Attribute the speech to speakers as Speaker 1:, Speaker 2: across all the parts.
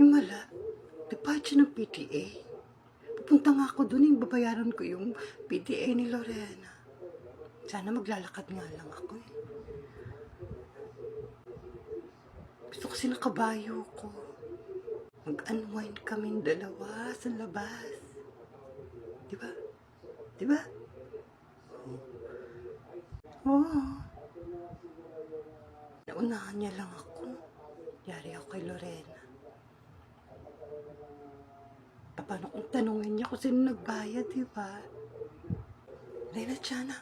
Speaker 1: Himala, departure ng PTA. Pupunta nga ako doon, babayaran ko yung PTA ni Lorena. Sana maglalakad nga lang ako eh. Gusto kasi nakabayo ko. Mag-unwind kaming dalawa sa labas. Diba? Diba? Oo. Naunahan niya lang ako. Yari ako kay Lorena. Paano kung tanungin niya kung sino nagbayad, diba? Lena, Tiana,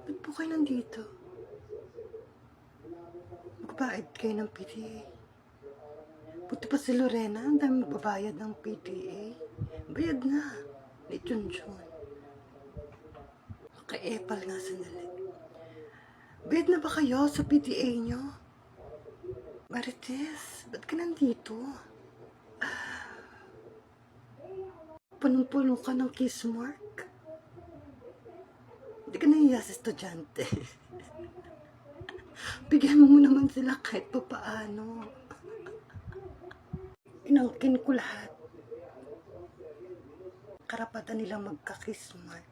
Speaker 1: ba't po kayo nandito? Magbayad kayo ng PTA. Buti pa si Lorena, ang dami magbabayad ng PTA. Bayad na. Ni Junjun. Kay Epal nga sandali. Bayad na ba kayo sa PTA nyo? Marites, ba't ka nandito? Punong-puno ka ng kiss mark. Hindi ka nahiya sa estudyante. Bigyan mo naman sila kahit pa paano. Inangkin ko lahat. Karapatan nilang magka-kiss mark.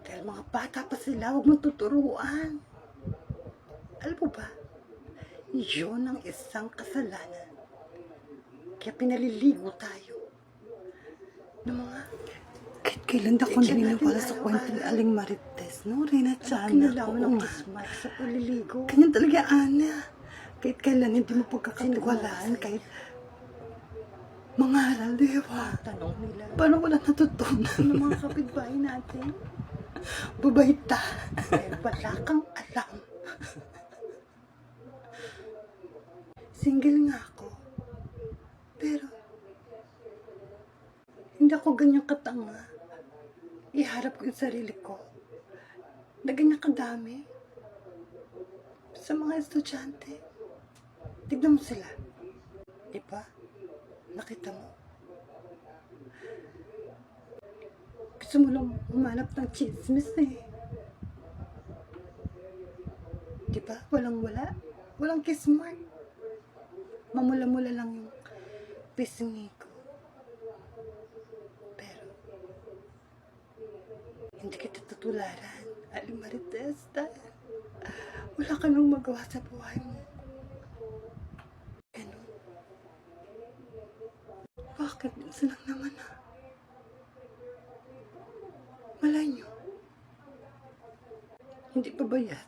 Speaker 1: Dahil mga bata pa sila, huwag mong tuturuan. Alam mo ba, yun ang isang kasalanan. Kaya pinaliligo tayo ng mga kahit kailan ako naniniwala sa kwento ni Aling Marites, no? Rina Tiana, oo nga. Sa paliligo. Ganyan talaga, Ana. Kahit kailan hindi mo pagkakatiwalaan, kahit mangaral, di ba? Tanong nila. Paano wala natutunan? Ng mga kapitbahay natin. Babayta. Dahil wala kang alam. Single nga ako. Pero, hindi ako ganyan katanga. Iharap ko yung sarili ko na ganyan kadami sa mga estudyante. Tignan mo sila. Diba? Nakita mo? Gusto mo lang humanap ng chismis eh. Diba? Walang-wala. Walang kiss mark. Mamula-mula lang yung pisngi ko. Pero, hindi kita tutularan. Aling Marites, dahil wala ka nang magawa sa buhay mo. Ganun. Bakit? Minsan lang naman ah. Malay nyo. Hindi pa bayad.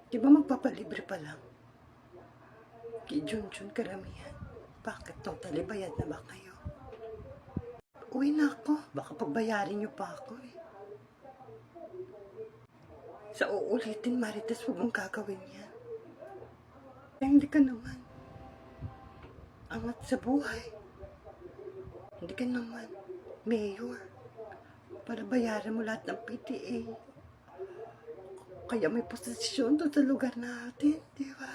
Speaker 1: Di ba magpapalibre pa lang? Kay Junjun karamihan. Bakit? Totally bayad na ba kayo? Uwi na ako. Baka pagbayarin nyo pa ako eh. Sa uulitin, Marites, huwag mong gagawin yan. Eh, hindi ka naman angat sa buhay. Hindi ka naman mayor para bayaran mo lahat ng PTA. Kaya may posisyon doon sa lugar natin, di ba?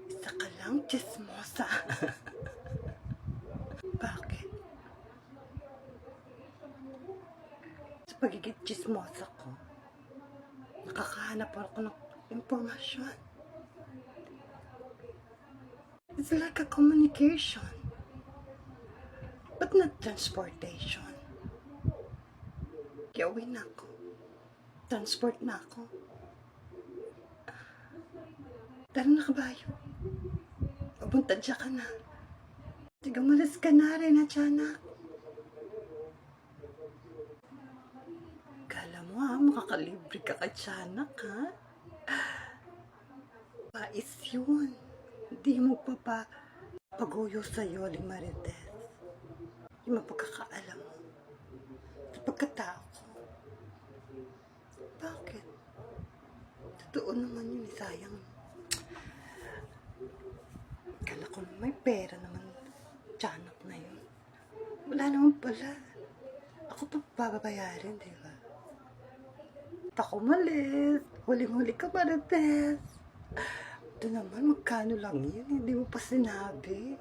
Speaker 1: Isa ka lang, chismosa. Bakit? Sa pagiging chismosa ko, nakakahanap ako ng impormasyon. It's like a communication, but not transportation. Kaya uwi na ako. Transport na ako. Tara na kabayo. Pabuntadya ka na. Sige, umalis ka na rin, Tiana. Kala mo makakalibre ka kay Tiana, ha? Pais yun. Hindi mo paguyo sa'yo, Aling Marites. Yung mapagkakaalam mo. Sa pagkatao ko. Bakit? Totoo naman yun, sayang. Kala ko may pera naman, tiyanak na yun. Wala naman pala. Ako pa babayarin, di ba? Ako malis. Huling-huli ka, Marites. Ito naman, magkano lang yun? Hindi mo pa sinabi.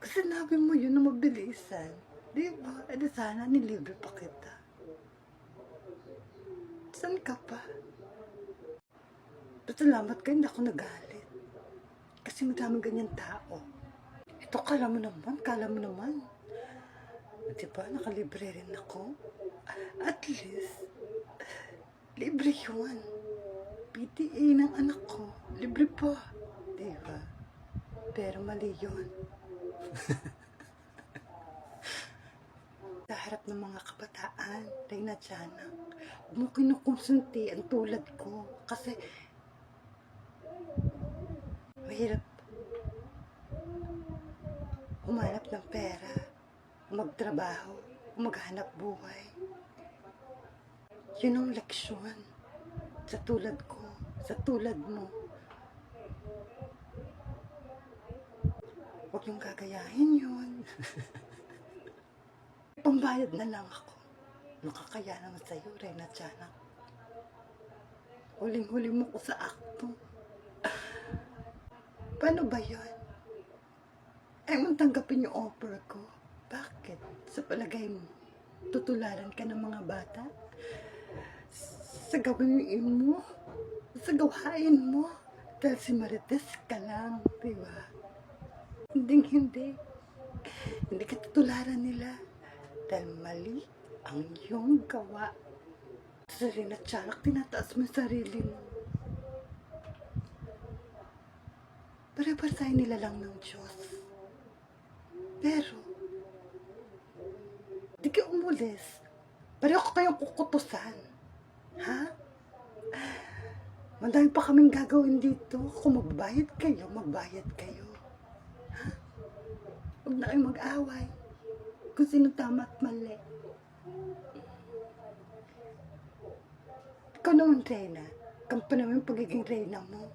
Speaker 1: Kung sinabi mo yun na mabilisan, di ba? E di sana nilibre pa kita. Saan ka pa? Salamat ka, hindi ako nagalit. Kasi madaming ganyan tao. Ito, kala mo naman. Diba, nakalibre rin ako. At least, libre yun. PTA ng anak ko, libre pa. Diba? Pero mali yun. Sa harap ng mga kabataan, Reyna Tiyanak, huwag mo kinukonsunti ang tulad ko. Kasi, mahirap humanap ng pera, magtrabaho, maghanap buhay. Yun ang leksyon sa tulad ko, sa tulad mo. Huwag yung gagayahin yun. Pambayad na lang ako. Nakakaya naman sa'yo, Reyna Tiyanak. Huling-huli mo ko sa akto. Paano ba yun? Ay mong tanggapin yung offer ko. Bakit? Sa palagay mo, tutularan ka ng mga bata? Sa gawin mo? Sa gawain mo? Dahil si Marites ka lang, di ba? Hindi. Hindi ka tutularan nila. Dahil mali ang iyong gawa. Sa Reyna Tiyanak, tinataas mo yung sarili mo. Pare-pare tayo nilalang ng Diyos. Pero, di kayo umulis. Pareho ko kayong kukutusan. Ha? Madami pa kaming gagawin dito. Kung magbayad kayo. Ha? Huwag na kayong mag-away. Kung sino tama at mali. Ikaw naman, Reyna. Kampa naman yung pagiging Reyna mo.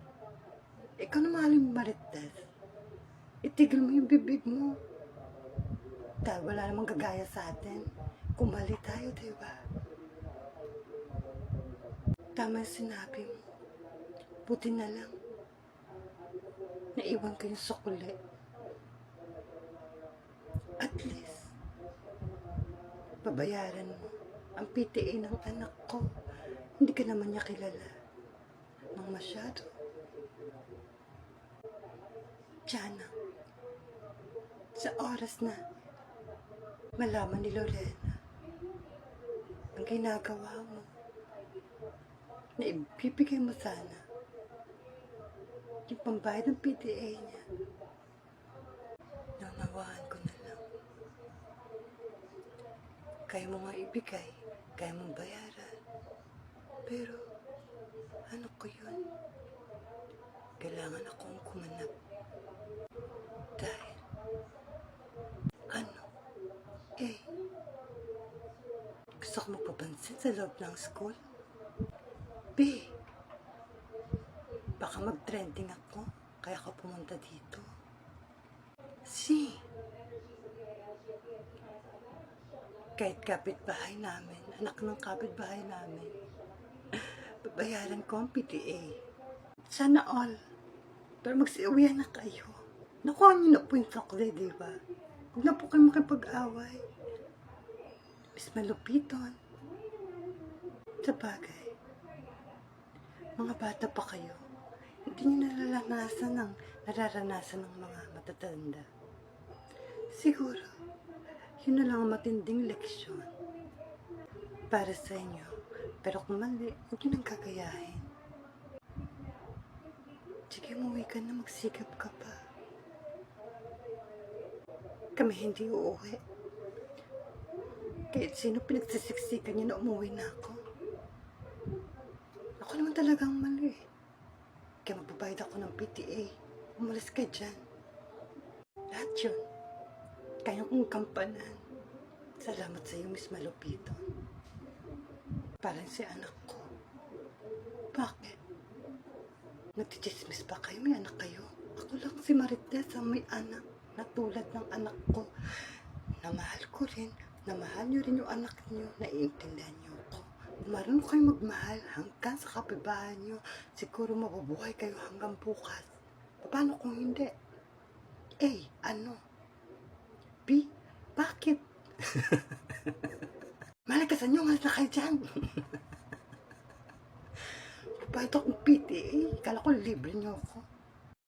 Speaker 1: Ikaw na mahaling Marites. Itigil mo yung bibig mo. Dahil wala namang gagaya sa atin. Kung mali tayo, diba? Tama yung sinabi mo. Buti na lang. Naiwan ko yung sukuli. At least, babayaran mo ang PTA ng anak ko. Hindi ka naman niya kilala ng masyado. Tiyanak, sa oras na malaman ni Lorena ang ginagawa mo, na ibibigay mo sana yung pambayad ng PTA niya, nanawaan ko na lang. Kaya mo nga ibigay, kaya mong bayaran, pero ano ko yun? Kailangan akong kumanap. Dahil, gusto ko magpapansin sa loob ng school. B, baka mag-trending ako, kaya ako pumunta dito. C, kahit kapitbahay namin, anak ng kapitbahay namin, babayaran ko ang PTA. Sana all, pero magsiuwihan na kayo. Nakuha niyo na po yung sukli, diba? Huwag na po kayo makipag-away. Miss Malupiton. Sa bagay, mga bata pa kayo, hindi niyo nararanasan ng mga matatanda. Siguro, yun na lang ang matinding leksyon para sa inyo. Pero kung mali, huwag niyo nang kagayahin. Sige, umuwi ka na, magsikap ka pa. Kami hindi uuwi. Kahit sino pinagsisiksikan niya na umuwi na ako. Ako naman talagang mali. Kaya magbabayad ako ng PTA. Umalis ka dyan. Lahat yun. Kaya kong kampanan. Salamat sa iyo, Miss Malupito. Parang si anak ko. Bakit? Nagchichismis pa kayo? May anak kayo? Ako lang si Marites ang may anak na tulad ng anak ko. Namahal ko rin. Namahal niyo rin yung anak niyo. Naiintindihan niyo ko. Marunong kayo magmahal hanggang sa kapitbahay niyo. Siguro mabubuhay kayo hanggang bukas. Paano kung hindi? A, ano? B, bakit? Malikasan niyo nga na kayo dyan. Babayad akong PTA. Kala ko libre niyo ako.